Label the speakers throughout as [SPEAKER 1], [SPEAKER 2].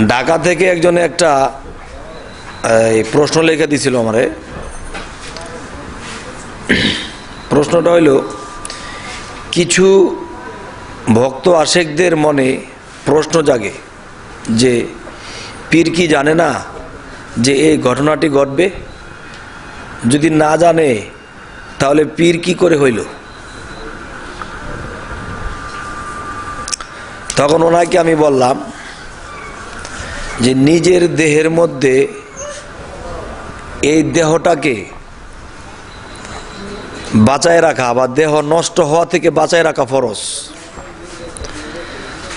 [SPEAKER 1] ঢাকা থেকে একজনে একটা প্রশ্ন লিখে দিছিল আমারে। প্রশ্নটা হইল, কিছু ভক্ত আশেকদের মনে প্রশ্ন জাগে যে পীর কি জানে না যে এই ঘটনাটি ঘটবে? যদি না জানে তাহলে পীর কি করে হইল? তখন ওনাকে আমি বললাম যে নিজের দেহের মধ্যে এই দেহটাকে বাঁচায় রাখা বা দেহ নষ্ট হওয়া থেকে বাঁচায় রাখা ফরজ।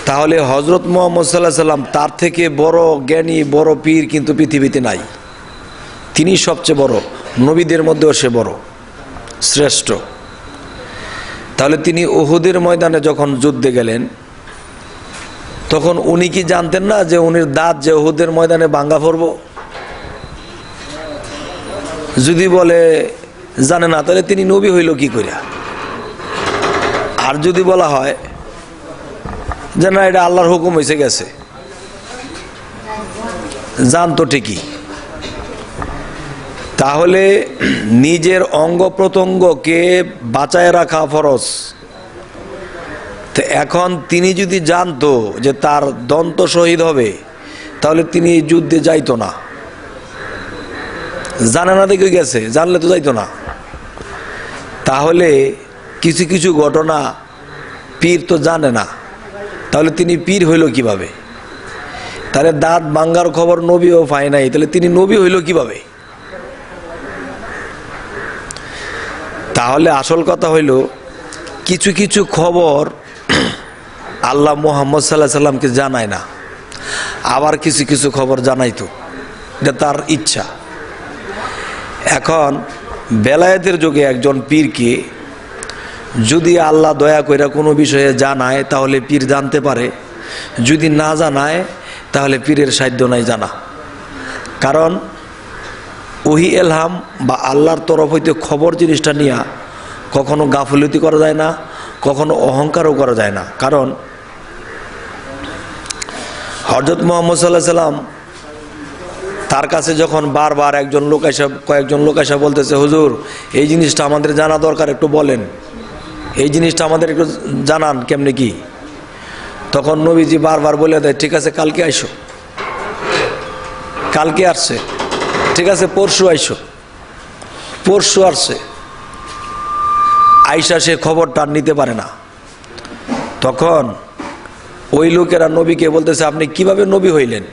[SPEAKER 1] তাহলে হযরত মুহাম্মদ সাল্লাল্লাহু আলাইহি সাল্লাম তার থেকে বড় জ্ঞানী বড় পীর কিন্তু পৃথিবীতে নাই। তিনি সবচেয়ে বড়, নবীদের মধ্যেও সে বড়, শ্রেষ্ঠ। তাহলে তিনি উহুদের ময়দানে যখন যুদ্ধে গেলেন তখন উনি কি জানতেন না যে উনির দাঁত যে উহুদের ময়দানে ভাঙ্গা পড়ব? যদি বলে জানে না, তাহলে তিনি নবী হইল কি করিয়া? আর যদি বলা হয় যে না, এটা আল্লাহর হুকুম হয়েছে গেছে, জানতো ঠিকই। তাহলে নিজের অঙ্গ প্রত্যঙ্গকে বাঁচায় রাখা ফরজ। তো এখন তিনি যদি জানতো যে তার দন্ত শহীদ হবে, তাহলে তিনি এই যুদ্ধে যাইতো না। জানে না দেখে গেছে, জানলে তো যাইতো না। তাহলে কিছু কিছু ঘটনা পীর তো জানে না, তাহলে তিনি পীর হইল কিভাবে? তাহলে দাঁত ভাঙ্গার খবর নবীও পায় নাই, তাহলে তিনি নবী হইল কিভাবে? তাহলে আসল কথা হইল, কিছু কিছু খবর আল্লাহ মুহাম্মদ সাল্লাল্লাহু আলাইহি সাল্লামকে জানায় না, আবার কিছু কিছু খবর জানাইতো, এটা তার ইচ্ছা। এখন বেলায়েতের যুগে একজন পীরকে যদি আল্লাহ দয়া করে কোনো বিষয়ে জানায় তাহলে পীর জানতে পারে, যদি না জানায় তাহলে পীরের সাধ্য নাই জানা। কারণ ওহি এলহাম বা আল্লাহর তরফ হইতে খবর জিনিসটা নিয়ে কখনো গাফলতি করা যায় না, কখনো অহংকারও করা যায় না। কারণ হযরত মুহাম্মদ সাল্লাল্লাহু আলাইহি সাল্লাম তার কাছে যখন বারবার কয়েকজন লোক এসে বলতেছে, হুজুর এই জিনিসটা আমাদের জানা দরকার, একটু বলেন, এই জিনিসটা আমাদের একটু জানান কেমনে কি। তখন নবীজি বারবার বলে দেয়, ঠিক আছে কালকে আইসো। কালকে আসছে, ঠিক আছে পরশু আইসো। পরশু আসছে, আইসা সে খবরটা নিতে পারে না। তখন ওই লোকেরা নবীকে বলতেছে, আপনি কিভাবে নবী হইলেন?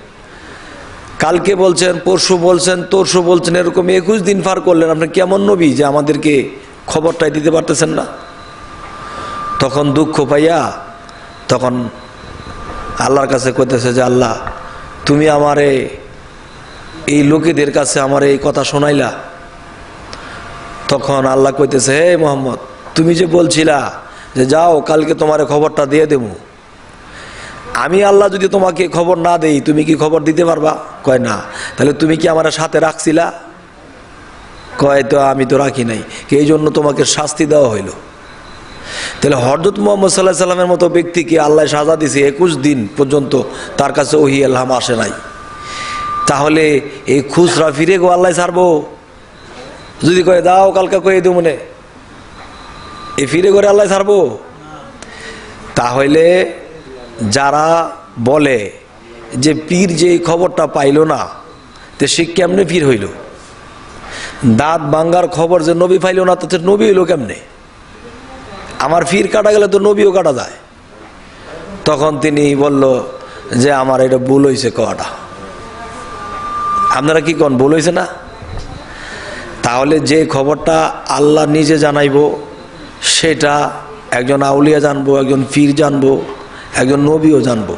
[SPEAKER 1] কালকে বলছেন, পরশু বলছেন, তরশু বলছেন, এরকম 21 দিন পার করলেন, আপনি কেমন নবী যে আমাদেরকে খবরটাই দিতে পারতেছেন না? তখন দুঃখ পাইয়া তখন আল্লাহর কাছে কইতেছে যে আল্লাহ, তুমি আমারে এই লোকেদের কাছে আমার এই কথা শোনাইলা। তখন আল্লাহ কইতেছে, হে মুহাম্মদ, তুমি যে বলছিলা যে যাও কালকে তোমারে খবরটা দিয়ে দেব, আমি আল্লাহ যদি তোমাকে খবর না দেই তুমি কি খবর দিতে পারবা? কয় না। তাহলে তুমি কি আমার সাথে রাখছিলা? কয় তো আমি তো রাখি নাই, এই জন্য তোমাকে শাস্তি দেওয়া হইল। তাহলে হযরত মুহাম্মদ সাল্লাল্লাহু আলাইহি সাল্লামের মতো ব্যক্তিকে আল্লাহ সাজা দিয়েছে 21 দিন পর্যন্ত তার কাছে ওহী এলহাম আসে নাই। তাহলে এই খুচরা ফিরে গো আল্লাহ ছাড়বো? যদি কয়ে দাও কালকে কয়ে দেব মনে, এই ফিরে করে আল্লাহ ছাড়বো? তাহলে যারা বলে যে পীর যে খবরটা পাইল না, তো সে কেমনে পীর হইল? দাঁত ভাঙ্গার খবর যে নবী পাইল না, তো নবী হইল কেমনে? আমার পীর কাটা গেলে তো নবীও কাটা যায়। তখন তিনি বলল যে আমার এটা ভুল হয়েছে কটা। আপনারা কি কোন ভুল হয়েছে না? তাহলে যে খবরটা আল্লাহ নিজে জানাইব সেটা একজন আউলিয়া জানবো, একজন পীর জানবো, একজন নবীও জানবো।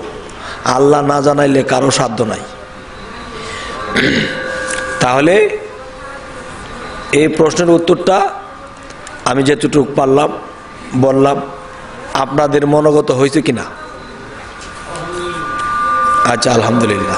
[SPEAKER 1] আল্লাহ না জানাইলে কারো সাধ্য নাই। তাহলে এই প্রশ্নের উত্তরটা আমি যেটুকু পারলাম বললাম। আপনাদের মনোগত হয়েছে কিনা? আচ্ছা, আলহামদুলিল্লাহ।